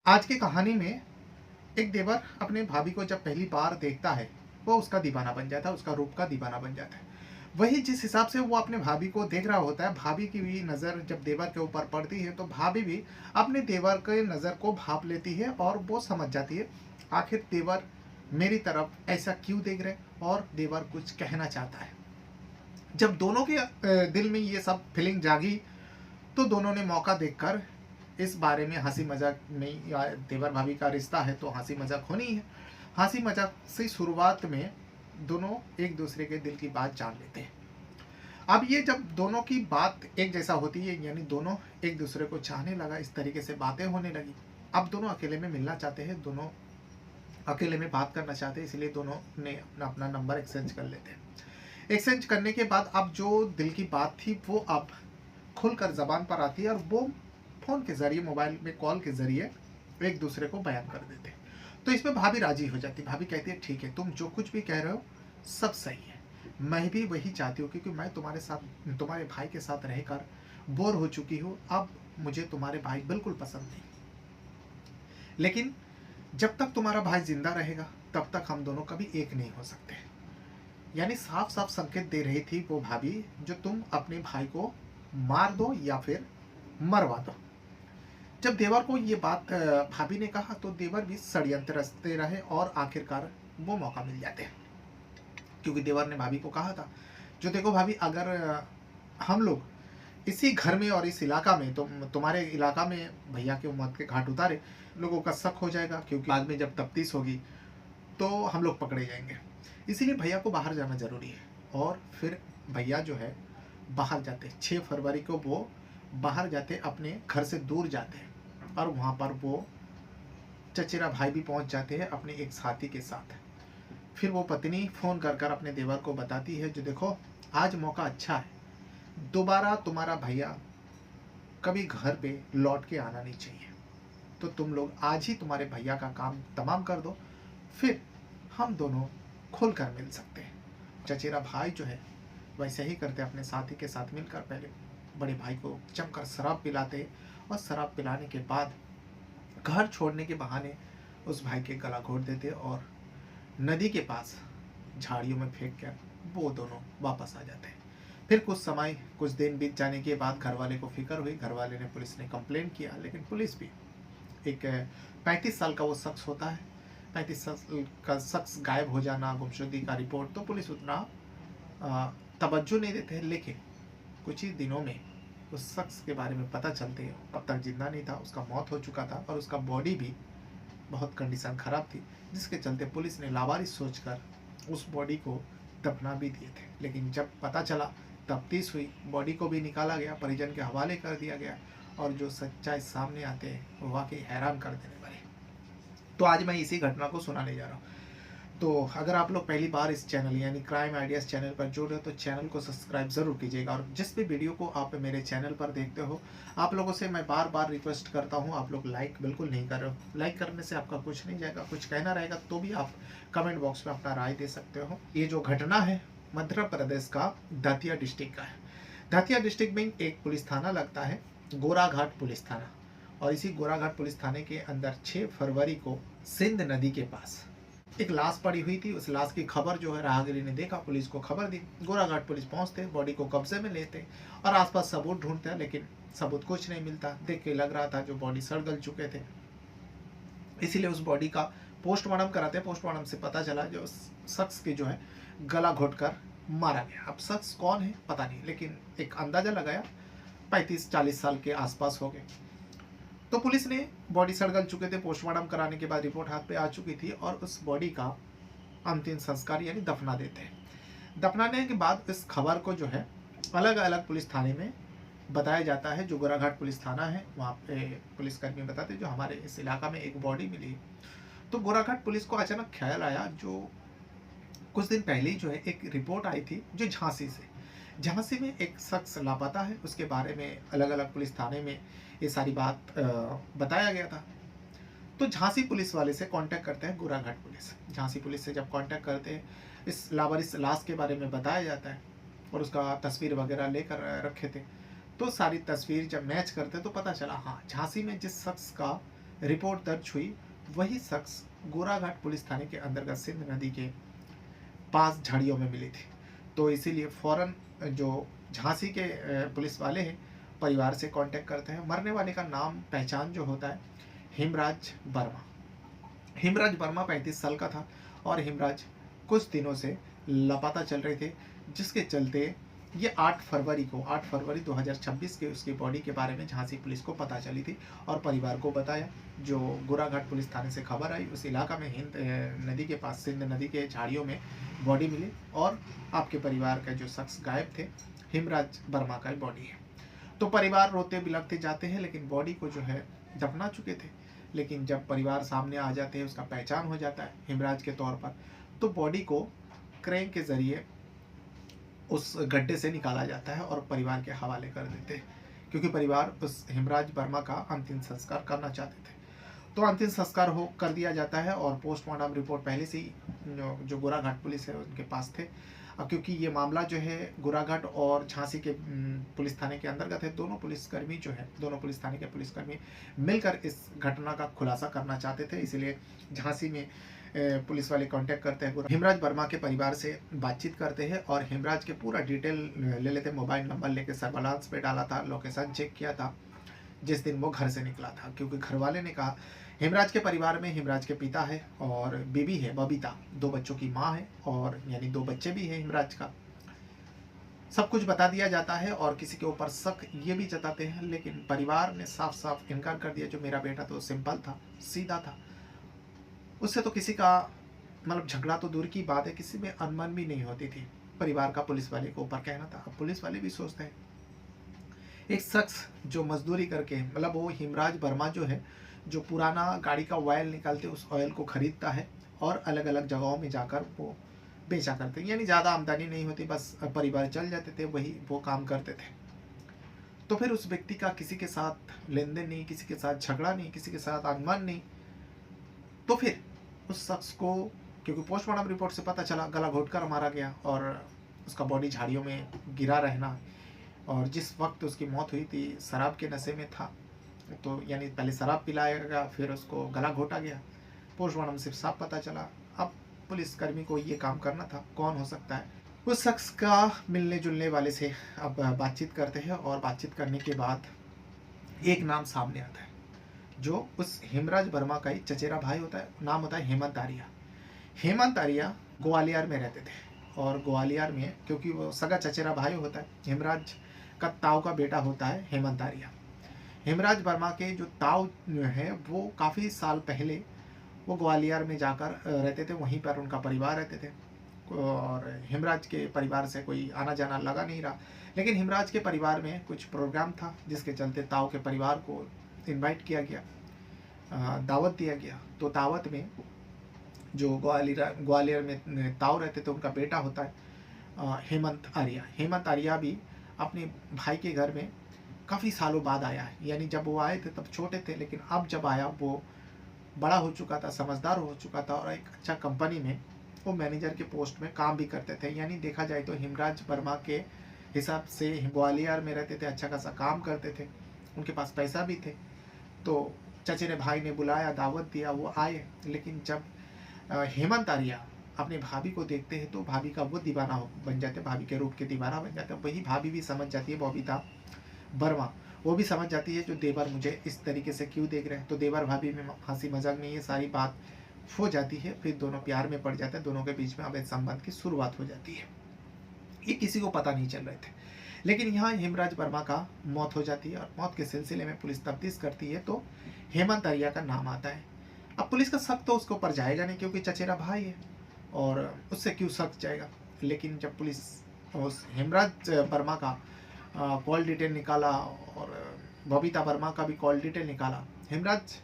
आज की कहानी में एक देवर अपने भाभी को जब पहली बार देखता है, वो उसका दीवाना बन जाता है, उसका रूप का दीवाना बन जाता है। वही जिस हिसाब से वो अपने भाभी को देख रहा होता है, भाभी की भी नज़र जब देवर के ऊपर पड़ती है, तो भाभी भी अपने देवर के नज़र को भाप लेती है और वो समझ जाती है, आखिर देवर मेरी तरफ ऐसा क्यों देख रहे और देवर कुछ कहना चाहता है। जब दोनों के दिल में ये सब फीलिंग जागी, तो दोनों ने मौका देखकर इस बारे में हंसी मजाक में, या देवर भाभी का रिश्ता है तो हंसी मजाक होनी ही है, हंसी मजाक से शुरुआत में दोनों एक दूसरे के दिल की बात जान लेते हैं। अब ये जब दोनों की बात एक जैसा होती है, यानी दोनों एक दूसरे को चाहने लगा, इस तरीके से बातें होने लगी। अब दोनों अकेले में मिलना चाहते हैं, दोनों अकेले में बात करना चाहते हैं, इसलिए दोनों ने अपना अपना नंबर एक्सचेंज कर लेते हैं। एक्सचेंज करने के बाद अब जो दिल की बात थी वो अब खुलकर जबान पर आती है, और वो फोन के जरिए, मोबाइल में कॉल के जरिए एक दूसरे को बयान कर देते हैं। तो इसमें भाभी राजी हो जाती है। भाभी कहती है, ठीक है, तुम जो कुछ भी कह रहे हो सब सही है, मैं भी वही चाहती हूँ, क्योंकि मैं तुम्हारे साथ, तुम्हारे भाई के साथ रहकर बोर हो चुकी हूँ। अब मुझे तुम्हारे भाई बिल्कुल पसंद नहीं, लेकिन जब तक तुम्हारा भाई जिंदा रहेगा तब तक हम दोनों कभी एक नहीं हो सकते। यानी साफ साफ संकेत दे रही थी वो भाभी, जो तुम अपने भाई को मार दो या फिर मरवा दो। जब देवर को ये बात भाभी ने कहा, तो देवर भी षड्यंत्र रचते रहे और आखिरकार वो मौका मिल जाते हैं। क्योंकि देवर ने भाभी को कहा था, जो देखो भाभी, अगर हम लोग इसी घर में और इस इलाका में, तो तुम्हारे इलाका में भैया के मौत के घाट उतारे, लोगों का शक हो जाएगा, क्योंकि बाद में जब तफ्तीश होगी तो हम लोग पकड़े जाएंगे। इसीलिए भैया को बाहर जाना जरूरी है। और फिर भैया जो है बाहर जाते, 6 फरवरी को वो बाहर जाते, अपने घर से दूर जाते हैं, और वहाँ पर वो चचेरा भाई भी पहुँच जाते हैं अपने एक साथी के साथ। फिर वो पत्नी फ़ोन कर कर अपने देवर को बताती है, जो देखो, आज मौका अच्छा है, दोबारा तुम्हारा भैया कभी घर पे लौट के आना नहीं चाहिए, तो तुम लोग आज ही तुम्हारे भैया का काम तमाम कर दो, फिर हम दोनों खुल कर मिल सकते हैं। चचेरा भाई जो है वैसे ही करते, अपने साथी के साथ मिलकर पहले बड़े भाई को जमकर शराब पिलाते, और शराब पिलाने के बाद घर छोड़ने के बहाने उस भाई के गला घोट देते, और नदी के पास झाड़ियों में फेंक कर वो दोनों वापस आ जाते हैं। फिर कुछ समय, कुछ दिन बीत जाने के बाद घर वाले को फिक्र हुई, घर वाले ने, पुलिस ने कंप्लेंट किया, लेकिन पुलिस भी, एक 35 साल का वो शख्स होता है, 35 साल का शख्स गायब हो जाना, गुमशुदगी का रिपोर्ट, तो पुलिस उतना तवज्जो नहीं देते। लेकिन कुछ ही दिनों में उस शख्स के बारे में पता चलते, अब तक जिंदा नहीं था, उसका मौत हो चुका था, और उसका बॉडी भी बहुत कंडीशन खराब थी, जिसके चलते पुलिस ने लावारिस सोचकर उस बॉडी को दफना भी दिए थे। लेकिन जब पता चला, तफ्तीश हुई, बॉडी को भी निकाला गया, परिजन के हवाले कर दिया गया, और जो सच्चाई सामने आते हैं वो वाकई हैरान कर देने वाले। तो आज मैं इसी घटना को सुनाने जा रहा हूँ। तो अगर आप लोग पहली बार इस चैनल यानी क्राइम आइडियाज़ चैनल पर जुड़ रहे हो, तो चैनल को सब्सक्राइब ज़रूर कीजिएगा। और जिस भी वीडियो को आप मेरे चैनल पर देखते हो, आप लोगों से मैं बार बार रिक्वेस्ट करता हूँ, आप लोग लाइक बिल्कुल नहीं कर रहे हो। लाइक करने से आपका कुछ नहीं जाएगा, कुछ कहना रहेगा तो भी आप कमेंट बॉक्स में अपना राय दे सकते हो। ये जो घटना है मध्य प्रदेश का दतिया डिस्ट्रिक्ट का है। दतिया डिस्ट्रिक्ट में एक पुलिस थाना लगता है, गोराघाट पुलिस थाना। और इसी गोराघाट पुलिस थाने के अंदर 6 फरवरी को सिंध नदी के पास एक लाश पड़ी हुई थी। उस लाश की खबर जो है राहगीरी ने देखा, पुलिस को खबर दी, गोराघाट पुलिस पहुंचते, बॉडी को कब्जे में लेते और आसपास सबूत ढूंढते हैं, लेकिन सबूत कुछ नहीं मिलता। देख के लग रहा था जो बॉडी सड़ गल चुके थे, इसीलिए उस बॉडी का पोस्टमार्टम कराते। पोस्टमार्टम से पता चला जो शख्स की जो है गला घोटकर मारा गया। अब शख्स कौन है पता नहीं, लेकिन एक अंदाजा लगाया 35-40 साल के आसपास हो गए। तो पुलिस ने बॉडी सड़गल चुके थे, पोस्टमार्टम कराने के बाद रिपोर्ट हाथ पे आ चुकी थी, और उस बॉडी का अंतिम संस्कार यानी दफना देते हैं। दफनाने के बाद इस खबर को जो है अलग अलग पुलिस थाने में बताया जाता है। जो गोराघाट पुलिस थाना है, वहाँ पे पुलिसकर्मी बताते जो हमारे इस इलाका में एक बॉडी मिली। तो गोराघाट पुलिस को अचानक ख्याल आया, जो कुछ दिन पहले जो है एक रिपोर्ट आई थी जो झांसी से, झांसी में एक शख्स लापता है, उसके बारे में अलग अलग पुलिस थाने में ये सारी बात बताया गया था। तो झांसी पुलिस वाले से कांटेक्ट करते हैं गोराघाट पुलिस। झांसी पुलिस से जब कांटेक्ट करते हैं, इस लावारिस लाश के बारे में बताया जाता है, और उसका तस्वीर वगैरह लेकर रखे थे। तो सारी तस्वीर जब मैच करते तो पता चला, हाँ, झांसी में जिस शख्स का रिपोर्ट दर्ज हुई, वही शख्स गोराघाट पुलिस थाने के अंतर्गत सिंध नदी के पास झाड़ियों में मिली थी। तो इसीलिए फौरन जो झांसी के पुलिस वाले हैं परिवार से कांटेक्ट करते हैं। मरने वाले का नाम पहचान जो होता है हेमराज वर्मा। हेमराज वर्मा 35 साल का था और हेमराज कुछ दिनों से लापता चल रहे थे, जिसके चलते ये 8 फरवरी 2026 के उसकी बॉडी के बारे में झांसी पुलिस को पता चली थी और परिवार को बताया। जो गोराघाट पुलिस थाने से खबर आई, उस इलाका में हिंद नदी के पास सिंध नदी के झाड़ियों में बॉडी मिली और आपके परिवार का जो शख्स गायब थे हेमराज वर्मा का बॉडी है। तो परिवार रोते बिलखते जाते हैं, लेकिन बॉडी को जो है दफना चुके थे। लेकिन जब परिवार सामने आ जाते हैं, उसका पहचान हो जाता है हेमराज के तौर पर, तो बॉडी को क्रेन के जरिए उस गड्ढे से निकाला जाता है और परिवार के हवाले कर देते हैं, क्योंकि परिवार उस हेमराज वर्मा का अंतिम संस्कार करना चाहते थे। तो अंतिम संस्कार हो कर दिया जाता है और पोस्टमार्टम रिपोर्ट पहले से ही जो गोराघाट पुलिस है उनके पास थे। क्योंकि ये मामला जो है गोराघाट और झांसी के पुलिस थाने के अंतर्गत है, दोनों पुलिस थाने के पुलिसकर्मी मिलकर इस घटना का खुलासा करना चाहते थे। इसीलिए झांसी में पुलिस वाले कांटेक्ट करते हैं, हेमराज वर्मा के परिवार से बातचीत करते हैं और हेमराज के पूरा डिटेल ले लेते हैं। मोबाइल नंबर लेके सर्विलांस पे डाला था, लोकेशन चेक किया था जिस दिन वो घर से निकला था, क्योंकि घर वाले ने कहा हेमराज के परिवार में हेमराज के पिता है और बीबी है बबीता, 2 बच्चों की माँ है और यानी 2 बच्चे भी हैं हेमराज का। सब कुछ बता दिया जाता है और किसी के ऊपर शक ये भी जताते हैं, लेकिन परिवार ने साफ साफ इनकार कर दिया। जो मेरा बेटा तो सिंपल था, सीधा था, उससे तो किसी का मतलब झगड़ा तो दूर की बात है, किसी में अनबन भी नहीं होती थी, परिवार का पुलिस वाले को ऊपर कहना था। अब पुलिस वाले भी सोचते हैं एक शख्स जो मजदूरी करके, मतलब वो हेमराज वर्मा जो है, जो पुराना गाड़ी का ऑयल निकालते उस ऑयल को खरीदता है और अलग अलग जगहों में जाकर वो बेचा करते हैं, यानी ज़्यादा आमदनी नहीं होती, बस परिवार चल जाते थे, वही वो काम करते थे। तो फिर उस व्यक्ति का किसी के साथ लेन देन नहीं, किसी के साथ झगड़ा नहीं, किसी के साथ अनबन नहीं। तो फिर उस शख्स को, क्योंकि पोस्टमार्टम रिपोर्ट से पता चला गला घोटकर मारा गया और उसका बॉडी झाड़ियों में गिरा रहना, और जिस वक्त उसकी मौत हुई थी शराब के नशे में था, तो यानी पहले शराब पिलाया गया फिर उसको गला घोटा गया। पोस्टमार्टम से साफ पता चला। अब पुलिसकर्मी को ये काम करना था, कौन हो सकता है? उस शख्स का मिलने जुलने वाले से अब बातचीत करते हैं और बातचीत करने के बाद एक नाम सामने आता है, जो उस हेमराज वर्मा का ही चचेरा भाई होता है, नाम होता है हेमंत आर्या। हेमंत आर्या ग्वालियर में रहते थे और ग्वालियर में, क्योंकि वो सगा चचेरा भाई होता है, हेमराज का ताऊ का बेटा होता है हेमंत आर्या। हेमराज वर्मा के जो ताऊ है वो काफ़ी साल पहले वो ग्वालियर में जाकर रहते थे, वहीं पर उनका परिवार रहते थे और हेमराज के परिवार से कोई आना जाना लगा नहीं रहा। लेकिन हेमराज के परिवार में कुछ प्रोग्राम था जिसके चलते ताऊ के परिवार को इनवाइट किया गया, दावत दिया गया। तो दावत में जो ग्वालियर में ताऊ रहते थे उनका बेटा होता है हेमंत आर्या। हेमंत आर्या भी अपने भाई के घर में काफ़ी सालों बाद आया है, यानी जब वो आए थे तब छोटे थे, लेकिन अब जब आया वो बड़ा हो चुका था, समझदार हो चुका था और एक अच्छा कंपनी में वो मैनेजर के पोस्ट में काम भी करते थे। यानी देखा जाए तो हेमराज वर्मा के हिसाब से ग्वालियर में रहते थे, अच्छा खासा काम करते थे, उनके पास पैसा भी थे। तो चचेरे भाई ने बुलाया, दावत दिया, वो आए। लेकिन जब हेमंत आर्या अपने भाभी को देखते हैं तो भाभी का वो दीवाना बन जाते, भाभी के रूप के दीवाना बन जाते। वही भाभी भी समझ जाती है, बबीता वर्मा, वो भी समझ जाती है जो देवर मुझे इस तरीके से क्यों देख रहे हैं। तो देवर भाभी में हंसी मजाक में ये सारी बात हो जाती है, फिर दोनों प्यार में पड़ जाते हैं, दोनों के बीच में अवैध संबंध की शुरुआत हो जाती है। ये किसी को पता नहीं चल रहे थे। लेकिन यहाँ हेमराज वर्मा का मौत हो जाती है और मौत के सिलसिले में पुलिस तफ्तीश करती है तो हेमंत आर्या का नाम आता है। अब पुलिस का शक तो उसके ऊपर जाएगा नहीं, क्योंकि चचेरा भाई है और उससे क्यों शक जाएगा। लेकिन जब पुलिस उस हेमराज वर्मा का कॉल डिटेल निकाला और बबीता वर्मा का भी कॉल डिटेल निकाला, हेमराज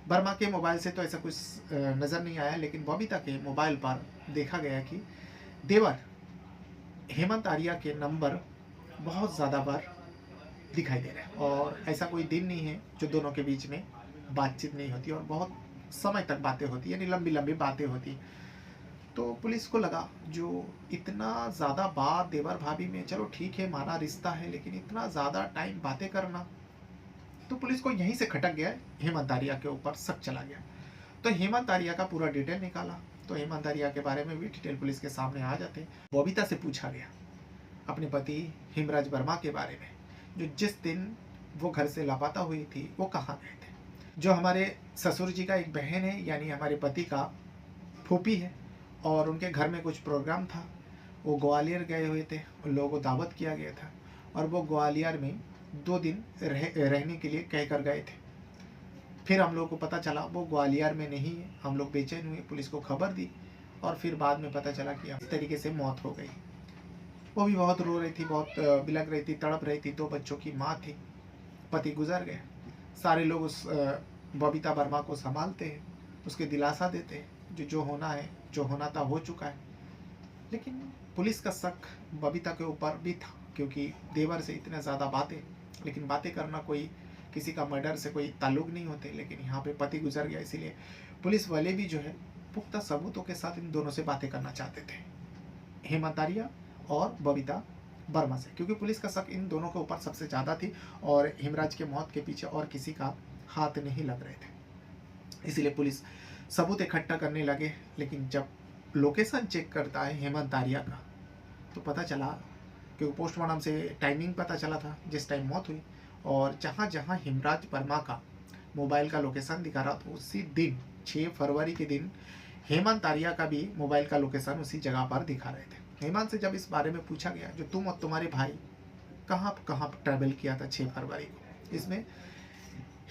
वर्मा के मोबाइल से तो ऐसा कुछ नज़र नहीं आया, लेकिन बबीता के मोबाइल पर देखा गया कि देवर हेमंत आर्या के नंबर बहुत ज़्यादा बार दिखाई दे रहे हैं और ऐसा कोई दिन नहीं है जो दोनों के बीच में बातचीत नहीं होती और बहुत समय तक बातें होती, यानी लंबी लंबी बातें होती। तो पुलिस को लगा जो इतना ज़्यादा बात देवर भाभी में, चलो ठीक है माना रिश्ता है, लेकिन इतना ज़्यादा टाइम बातें करना तो पुलिस को यहीं से खटक गया, हेमंत आर्या के ऊपर शक चला गया। तो हेमंत आर्या का पूरा डिटेल निकाला, तो हेमंत आर्या के बारे में भी डिटेल पुलिस के सामने आ जाते। बबीता से पूछा गया अपने पति हेमराज वर्मा के बारे में, जो जिस दिन वो घर से लापता हुई थी वो कहाँ गए थे। जो हमारे ससुर जी का एक बहन है, यानी हमारे पति का फूफी है, और उनके घर में कुछ प्रोग्राम था, वो ग्वालियर गए हुए थे, उन लोगों को दावत किया गया था, और वो ग्वालियर में 2 दिन रहने के लिए कह कर गए थे। फिर हम लोगों को पता चला वो ग्वालियर में नहीं है। हम लोग बेचैन हुए, पुलिस को खबर दी, और फिर बाद में पता चला कि इस तरीके से मौत हो गई। वो भी बहुत रो रही थी, बहुत बिलख रही थी, तड़प रही थी। 2 बच्चों की माँ थी, पति गुजर गए। सारे लोग उस बबीता वर्मा को संभालते हैं, उसके दिलासा देते हैं, जो होना है, जो होना था हो चुका है। लेकिन पुलिस का शक बबीता के ऊपर भी था, क्योंकि देवर से इतने ज़्यादा बातें, लेकिन बातें करना कोई किसी का मर्डर से कोई ताल्लुक नहीं होते। लेकिन यहाँ पे पति गुजर गया, इसीलिए पुलिस वाले भी जो है पुख्ता सबूतों के साथ इन दोनों से बातें करना चाहते थे, हेमंत आर्या और बबीता वर्मा से, क्योंकि पुलिस का शक इन दोनों के ऊपर सबसे ज़्यादा थी, और हेमराज के मौत के पीछे और किसी का हाथ नहीं लग रहे थे। इसीलिए पुलिस सबूत इकट्ठा करने लगे। लेकिन जब लोकेशन चेक करता है हेमंत आर्या का, तो पता चला, क्योंकि पोस्टमार्टम से टाइमिंग पता चला था जिस टाइम मौत हुई, और जहाँ जहाँ हेमराज वर्मा का मोबाइल का लोकेशन दिखा रहा था, उसी दिन 6 फरवरी के दिन हेमंत आर्या का भी मोबाइल का लोकेशन उसी जगह पर दिखा रहे थे। हेमंत से जब इस बारे में पूछा गया, जो तुम और तुम्हारे भाई कहाँ कहाँ ट्रैवल किया था 6 फरवरी को, इसमें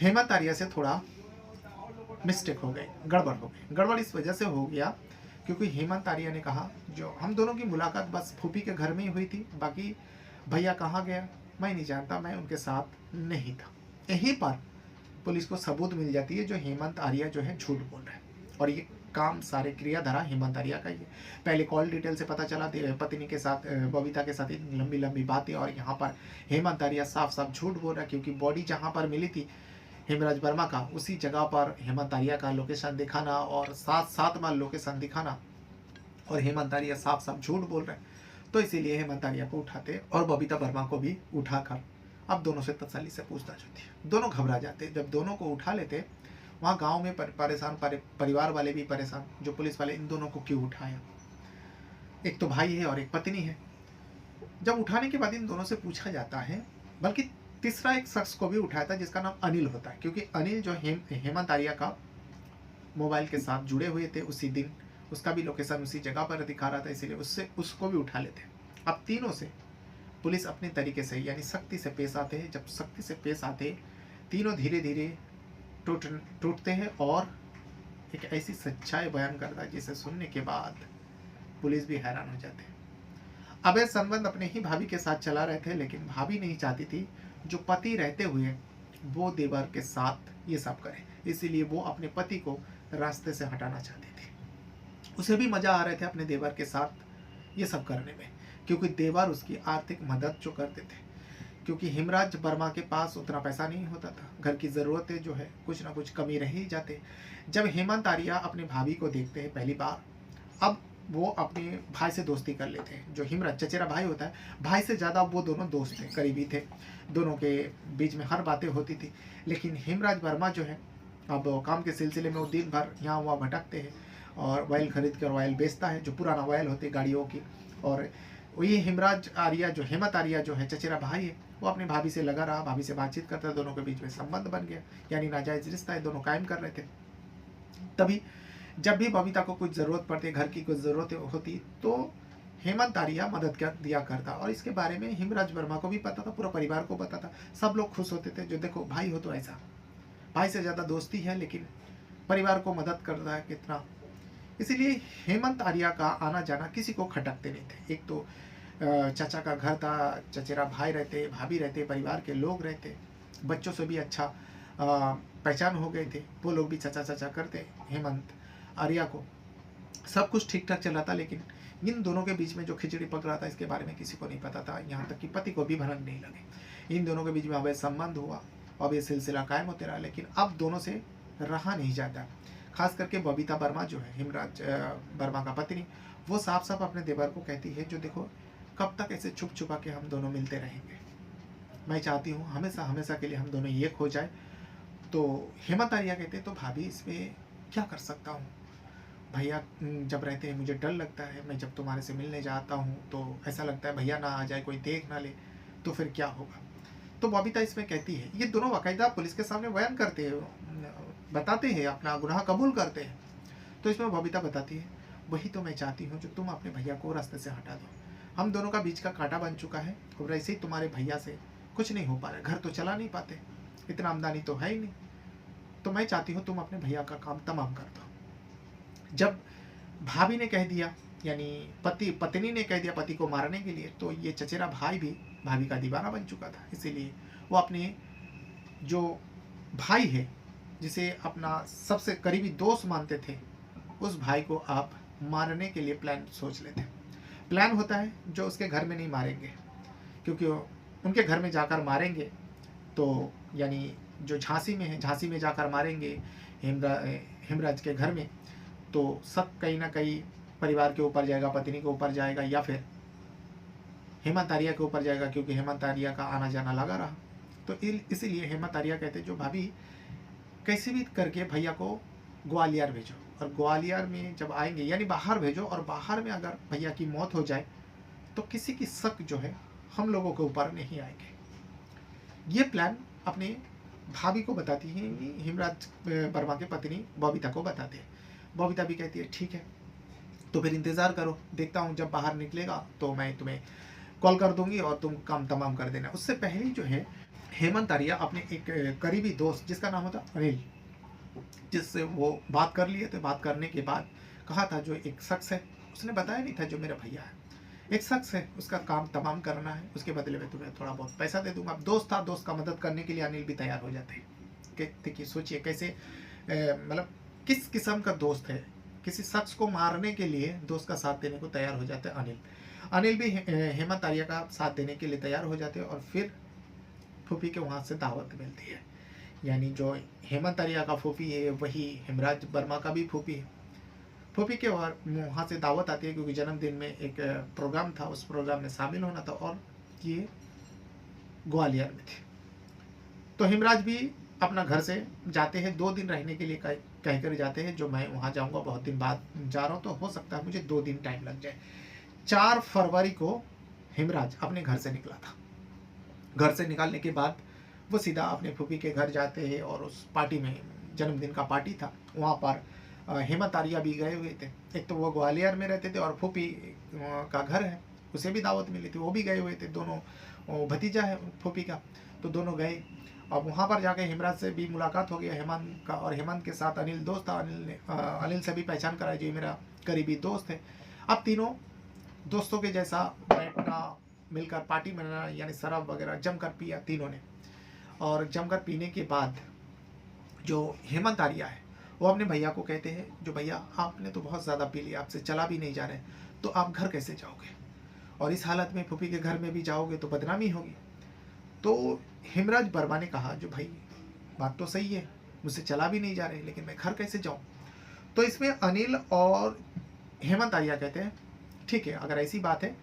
हेमंत आर्या से थोड़ा मिस्टेक हो गई, गड़बड़ हो गई। गड़बड़ इस वजह से हो गया क्योंकि हेमंत आर्या ने कहा, जो हम दोनों की मुलाकात बस फूफी के घर में ही हुई थी, बाकी भैया कहाँ गया मैं नहीं जानता, मैं उनके साथ नहीं था। यहीं पर पुलिस को सबूत मिल जाती है जो हेमंत आर्या जो है झूठ बोल रहा है, और ये काम सारे क्रियाधारा हेमंत आर्या का ही है। पहले कॉल डिटेल से पता चला पत्नी के साथ, बबीता के साथ इतनी लंबी लंबी बातें, और यहाँ पर हेमंत आर्या साफ साफ झूठ बोल रहा है, क्योंकि बॉडी जहाँ पर मिली थी हेमराज वर्मा का, उसी जगह पर हेमंत आर्या का लोकेशन दिखाना, और 7 बार लोकेशन दिखाना, और हेमंत आर्या साफ साफ झूठ बोल रहे हैं। तो इसीलिए हेमंत आर्या को उठाते और बबीता वर्मा को भी उठाकर अब दोनों से तसल्ली से पूछताछ होती है। दोनों घबरा जाते। जब दोनों को उठा लेते, वहाँ गांव में परेशान, परिवार वाले भी परेशान, जो पुलिस वाले इन दोनों को क्यों उठाया, एक तो भाई है और एक पत्नी है। जब उठाने के बाद इन दोनों से पूछा जाता है, बल्कि तीसरा एक शख्स को भी उठाया था जिसका नाम अनिल होता है, क्योंकि अनिल जो हेमंत आर्या का मोबाइल के साथ जुड़े हुए थे उसी दिन, उसका भी लोकेशन उसी जगह पर दिखा रहा था, इसीलिए उसको भी उठा लेते। अब तीनों से पुलिस अपने तरीके से, यानी सख्ती से पेश आते हैं। जब सख्ती से पेश आते, तीनों धीरे धीरे टूटते हैं, और एक ऐसी सच्चाई बयान करता है जिसे सुनने के बाद पुलिस भी हैरान हो जाते हैं। अवैध संबंध अपने ही भाभी के साथ चला रहे थे, लेकिन भाभी नहीं चाहती थी जो पति रहते हुए वो देवर के साथ ये सब करे, इसीलिए वो अपने पति को रास्ते से हटाना चाहती थी। उसे भी मजा आ रहे थे अपने देवर के साथ ये सब करने में, क्योंकि देवर उसकी आर्थिक मदद जो करते थे, क्योंकि हेमराज वर्मा के पास उतना पैसा नहीं होता था, घर की ज़रूरतें जो है कुछ ना कुछ कमी रह ही जाते। जब हेमंत आर्या अपने भाभी को देखते हैं पहली बार, अब वो अपने भाई से दोस्ती कर लेते हैं। जो हेमराज चचेरा भाई होता है, भाई से ज़्यादा वो दोनों दोस्त थे, करीबी थे, दोनों के बीच में हर बातें होती थी। लेकिन हेमराज वर्मा जो है, अब काम के सिलसिले में वो दिन भर यहाँ वहाँ भटकते हैं, और ऑयल खरीद कर ऑयल बेचता है, जो पुराना ऑयल होते गाड़ियों की। और ये हेमराज आर्या जो हेमंत आर्या जो है चचेरा भाई है, वो अपनी भाभी से लगा रहा, भाभी से बातचीत करता, दोनों के बीच में संबंध बन गया, यानी नाजायज रिश्ता है, दोनों कायम कर रहे थे। तभी जब भी बबीता को कुछ ज़रूरत पड़ती, घर की कुछ ज़रूरत होती, तो हेमंत आर्या मदद दिया करता। और इसके बारे में हेमराज वर्मा को भी पता था, पूरा परिवार को पता था, सब लोग खुश होते थे, जो देखो भाई हो तो ऐसा, भाई से ज़्यादा दोस्ती है, लेकिन परिवार को मदद करता है कितना। इसीलिए हेमंत आर्या का आना जाना किसी को खटकते नहीं थे। एक तो चाचा का घर था, चचेरा भाई रहते, भाभी रहते, परिवार के लोग रहते, बच्चों से भी अच्छा पहचान हो गए थे, वो लोग भी चाचा चाचा करते हेमंत आर्या को। सब कुछ ठीक ठाक चल रहा था, लेकिन इन दोनों के बीच में जो खिचड़ी पक रहा था, इसके बारे में किसी को नहीं पता था, यहाँ तक कि पति को भी भनक नहीं लगे। इन दोनों के बीच में अवैध संबंध हुआ, अब ये सिलसिला कायम होते रहा, लेकिन अब दोनों से रहा नहीं जाता। खास करके बबीता वर्मा जो है हेमराज वर्मा का पत्नी, वो साफ साफ अपने देवर को कहती है, जो देखो कब तक ऐसे छुप छुपा के हम दोनों मिलते रहेंगे, मैं चाहती हूँ हमेशा हमेशा के लिए हम दोनों एक हो जाए। तो हेमंत आर्या कहते तो भाभी इसमें क्या कर सकता हूँ, भैया जब रहते हैं मुझे डर लगता है, मैं जब तुम्हारे से मिलने जाता हूँ तो ऐसा लगता है भैया ना आ जाए, कोई देख ना ले तो फिर क्या होगा। तो बबीता इसमें कहती है, ये दोनों बाकायदा पुलिस के सामने बयान करते हैं, बताते हैं, अपना गुनाह कबूल करते हैं। तो इसमें बबीता बताती है, वही तो मैं चाहती हूँ जो तुम अपने भैया को रास्ते से हटा दो, हम दोनों का बीच का कांटा बन चुका है और ऐसे ही तुम्हारे भैया से कुछ नहीं हो पा रहा है, घर तो चला नहीं पाते, इतना आमदनी तो है ही नहीं, तो मैं चाहती हूँ तुम अपने भैया का काम तमाम कर दो। जब भाभी ने कह दिया, यानी पत्नी ने कह दिया पति को मारने के लिए, तो ये चचेरा भाई भी भाभी का दीवाना बन चुका था। इसीलिए वो अपने जो भाई है, जिसे अपना सबसे करीबी दोस्त मानते थे, उस भाई को आप मारने के लिए प्लान सोच लेते। प्लान होता है जो उसके घर में नहीं मारेंगे, क्योंकि उनके घर में जाकर मारेंगे तो यानी जो झांसी में है, झांसी में जाकर मारेंगे हेमराज के घर में, तो सब कहीं ना कहीं परिवार के ऊपर जाएगा, पत्नी के ऊपर जाएगा, या फिर हेमंत आर्या के ऊपर जाएगा, क्योंकि हेमंत आर्या का आना जाना लगा रहा। तो इसीलिए हेमंत आर्या कहते जो भाभी कैसे भी करके भैया को ग्वालियर भेजो, और ग्वालियर में जब आएंगे यानी बाहर भेजो, और बाहर में अगर भैया की मौत हो जाए तो किसी की शक जो है हम लोगों के ऊपर नहीं आएंगे। ये प्लान अपने भाभी को बताती है, हेमराज वर्मा के पत्नी बबीता को बताते हैं। बबीता भी कहती है ठीक है, तो फिर इंतज़ार करो, देखता हूँ जब बाहर निकलेगा तो मैं तुम्हें कॉल कर दूंगी और तुम काम तमाम कर देना। उससे पहले जो है हेमंत आर्या अपने एक करीबी दोस्त जिसका नाम होता अनिल, जिससे वो बात कर लिए थे। बात करने के बाद कहा था जो एक शख्स है, उसने बताया नहीं था जो मेरा भैया है, एक शख्स है, उसका काम तमाम करना है, उसके बदले में तुम्हें थोड़ा बहुत पैसा दे दूंगा। दोस्त था, दोस्त का मदद करने के लिए अनिल भी तैयार हो जाते हैं। देखिए सोचिए कैसे मतलब किस किस्म का दोस्त है, किसी शख्स को मारने के लिए दोस्त का साथ देने को तैयार हो जाते हैं अनिल। अनिल भी हेमंत आर्या का साथ देने के लिए तैयार हो जाते हैं, और फिर फूफी के वहाँ से दावत मिलती है। यानी जो हेमंत आर्या का फूफी है वही हेमराज वर्मा का भी फूफी है। फूफी के वहाँ से दावत आती है, क्योंकि जन्मदिन में एक प्रोग्राम था, उस प्रोग्राम में शामिल होना था, और ये ग्वालियर में थे। तो हेमराज भी अपना घर से जाते हैं, 2 दिन रहने के लिए कह कर जाते हैं, जो मैं वहाँ जाऊँगा, बहुत दिन बाद जा रहा हूँ, तो हो सकता है मुझे 2 दिन टाइम लग जाए। 4 फरवरी को हेमराज अपने घर से निकला था। घर से निकालने के बाद वो सीधा अपने फूफी के घर जाते हैं, और उस पार्टी में, जन्मदिन का पार्टी था, वहाँ पर हेमंत आर्या भी गए हुए थे। एक तो वो ग्वालियर में रहते थे, और फूफी का घर है, उसे भी दावत मिली थी, वो भी गए हुए थे। दोनों भतीजा है फूफी का, तो दोनों गए। अब वहाँ पर जाके हेमराज से भी मुलाकात हो गया हेमंत का, और हेमंत के साथ अनिल दोस्त था। अनिल से भी पहचान कराया जो मेरा करीबी दोस्त है। अब तीनों दोस्तों के जैसा बैठना, मिलकर पार्टी मनाना, यानी शराब वगैरह जमकर पिया तीनों ने। और जमकर पीने के बाद जो हेमंत आर्या है वो अपने भैया को कहते हैं, जो भैया आपने तो बहुत ज़्यादा पी लिया, आपसे चला भी नहीं जा रहे, तो आप घर कैसे जाओगे, और इस हालत में फूफी के घर में भी जाओगे तो बदनामी होगी। तो हेमराज वर्मा ने कहा, जो भाई बात तो सही है, मुझसे चला भी नहीं जा रहे, लेकिन मैं घर कैसे जाऊँ। तो इसमें अनिल और हेमंत आर्या कहते हैं ठीक है, अगर ऐसी बात है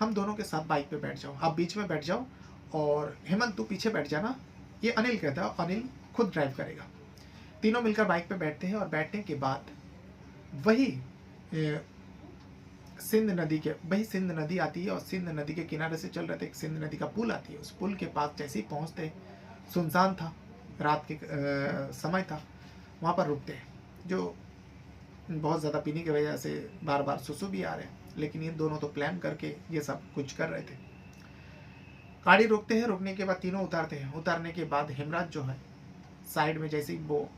हम दोनों के साथ बाइक पे बैठ जाओ, आप बीच में बैठ जाओ और हेमंत तू पीछे बैठ जाना, ये अनिल कहता है, अनिल खुद ड्राइव करेगा। तीनों मिलकर बाइक पे बैठते हैं, और बैठने के बाद वही सिंध नदी आती है, और सिंध नदी के किनारे से चल रहे थे, एक सिंध नदी का पुल आती है। उस पुल के पास जैसे ही पहुँचते, सुनसान था, रात के समय था, वहाँ पर रुकते हैं। जो बहुत ज़्यादा पीने की वजह से बार बार सुसु भी आ रहे हैं, लेकिन ये दोनों तो प्लान करके ये सब कुछ कर रहे थे। गाड़ी रोकते हैं, रोकने के बाद तीनों उतारते हैं। उतारने के बाद हेमराज जो है साइड में जैसे ही वो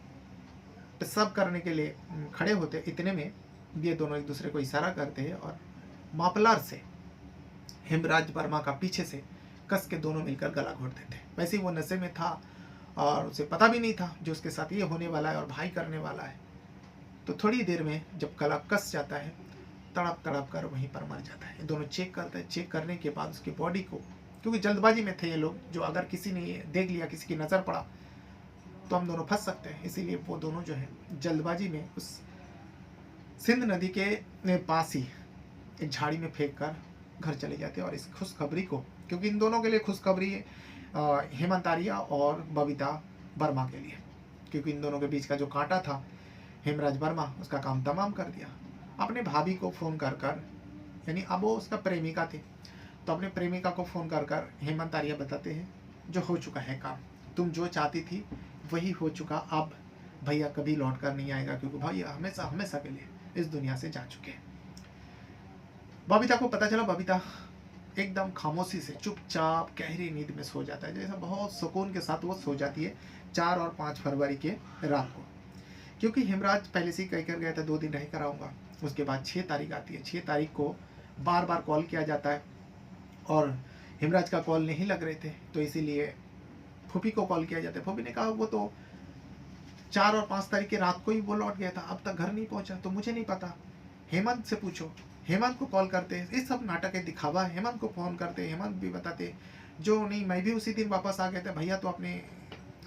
सब करने के लिए खड़े होते, इतने में ये दोनों एक दूसरे को इशारा करते हैं, और मापलार से हेमराज वर्मा का पीछे से कस के दोनों मिलकर गला घोट देते। वैसे ही वो नशे में था, और उसे पता भी नहीं था जो उसके साथ ये होने वाला है और भाई करने वाला है। तो थोड़ी देर में जब गला कस जाता है, तड़प तड़प कर वहीं पर मर जाता है। दोनों चेक करते हैं, चेक करने के बाद उसकी बॉडी को, क्योंकि जल्दबाजी में थे ये लोग, जो अगर किसी ने देख लिया, किसी की नज़र पड़ा तो हम दोनों फंस सकते हैं, इसीलिए वो दोनों जो है जल्दबाजी में उस सिंध नदी के पास ही एक झाड़ी में फेंक कर घर चले जाते हैं। और इस खुशखबरी को, क्योंकि इन दोनों के लिए खुशखबरी हेमंत आर्या और बबीता वर्मा के लिए, क्योंकि इन दोनों के बीच का जो कांटा था हेमराज वर्मा, उसका काम तमाम कर दिया। अपने भाभी को फ़ोन कर कर, यानी अब वो उसका प्रेमिका थे, तो अपने प्रेमिका को फ़ोन कर कर हेमंत आर्या बताते हैं जो हो चुका है काम, तुम जो चाहती थी वही हो चुका, अब भैया कभी लौट कर नहीं आएगा, क्योंकि भैया हमेशा हमेशा के लिए इस दुनिया से जा चुके हैं। बबीता को पता चला, बबीता एकदम खामोशी से चुपचाप गहरी नींद में सो जाता है, जैसा बहुत सुकून के साथ वो सो जाती है 4 और 5 फरवरी के रात को। क्योंकि हेमराज पहले से ही कह कर गया था 2 दिन रह कर आऊँगा। उसके बाद 6 तारीख आती है, 6 तारीख को बार बार कॉल किया जाता है और हेमराज का कॉल नहीं लग रहे थे, तो इसीलिए फूफी को कॉल किया जाता है। फूफी ने कहा वो तो 4 और 5 तारीख की रात को ही वो लौट गया था, अब तक घर नहीं पहुंचा, तो मुझे नहीं पता, हेमंत से पूछो। हेमंत को कॉल करते, इस सब नाटक है, दिखावा है। हेमंत को फ़ोन करते, हेमंत भी बताते जो नहीं, मैं भी उसी दिन वापस आ गए थे, भैया तो अपने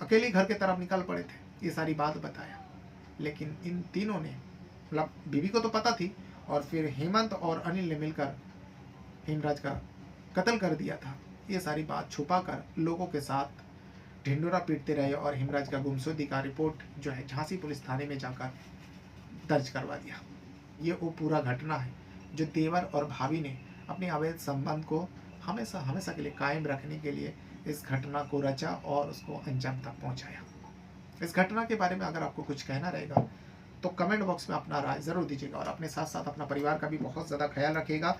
अकेले घर के तरफ निकल पड़े थे, ये सारी बात बताया। लेकिन इन तीनों ने, मतलब बीवी को तो पता थी, और फिर हेमंत और अनिल ने मिलकर हेमराज का कत्ल कर दिया था। ये सारी बात छुपा कर लोगों के साथ ढिंडोरा पीटते रहे और हेमराज का गुमशुदगी का रिपोर्ट जो है झांसी पुलिस थाने में जाकर दर्ज करवा दिया। ये वो पूरा घटना है जो देवर और भाभी ने अपने अवैध संबंध को हमेशा हमेशा के लिए कायम रखने के लिए इस घटना को रचा और उसको अंजाम तक पहुंचाया। इस घटना के बारे में अगर आपको कुछ कहना रहेगा तो कमेंट बॉक्स में अपना राय ज़रूर दीजिएगा, और अपने साथ साथ अपना परिवार का भी बहुत ज़्यादा ख्याल रखिएगा।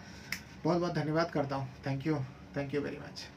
बहुत बहुत धन्यवाद करता हूँ। Thank you very much.